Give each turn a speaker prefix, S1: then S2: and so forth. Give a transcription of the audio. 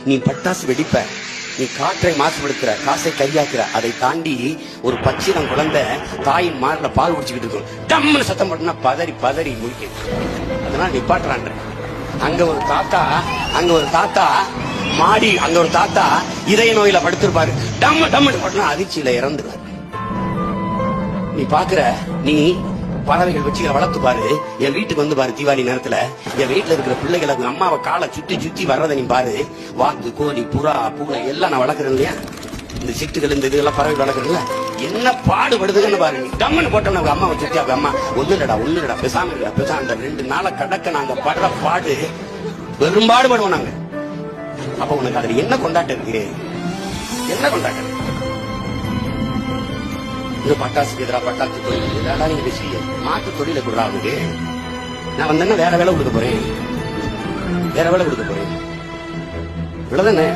S1: நீ பட்டாசு வெடிப்ப, நீ காற்றை மாசுபடுத்துற, காசை கையாக்குற. அதை தாண்டி ஒரு பச்சிடம் குழந்தை தாயின் மார்ல பால் குடிச்சுக்கிட்டு இருக்கும், டம்னு சத்தம் போட்டா பதறி பதறி முடிக்க. அதனால நிப்பாட்டுறான். அங்க ஒரு தாத்தா மாடி, அங்க ஒரு தாத்தா இதய நோயில படுத்திருப்பாரு, டம்மு டம்னு போட்டா அதிர்ச்சியில இறந்துருவாரு. நீ பாக்குற, நீ பறவைகள் வச்சு வளர்த்து பாரு. என் வீட்டுக்கு வந்து பாரு, தீபாவளி நேரத்துல என் வீட்டுல இருக்கிற பிள்ளைகளை அம்மாவை காலை சுத்தி சுத்தி வர்றதை நீ பாரு. வாத்து, கோழி, புறா, பூனை எல்லாம் நான் வளர்க்குறேன் இல்லையா, இந்த சிட்டுகள் இந்த இதெல்லாம் பறவை வளர்க்குறேன்ல, என்ன பாடுபடுதுன்னு பாரு. நீ டம்னு போட்டோம்னா அவங்க அம்மாவை சுத்தி அம்மா ஒண்ணுடா பேசாம இருக்கா, பேசாம இந்த 2 நாளை கடக்க நாங்க படுற பாடு பெரும்பாடுபடுவோம் நாங்க. அப்ப உனக்கு அதுல என்ன கொண்டாட்டம் இருக்கு? என்ன கொண்டாட்டம்? இந்த பட்டாசுக்கு எதிராக பட்டாசு தொழில் ஏதாவது நீங்க பேசுவீங்க. மாற்று தொழிலை கொடுறா அவனுக்கு. நான் வந்தேன்னா வேற வேலை கொடுக்க போறேன், இவ்வளவுதானே.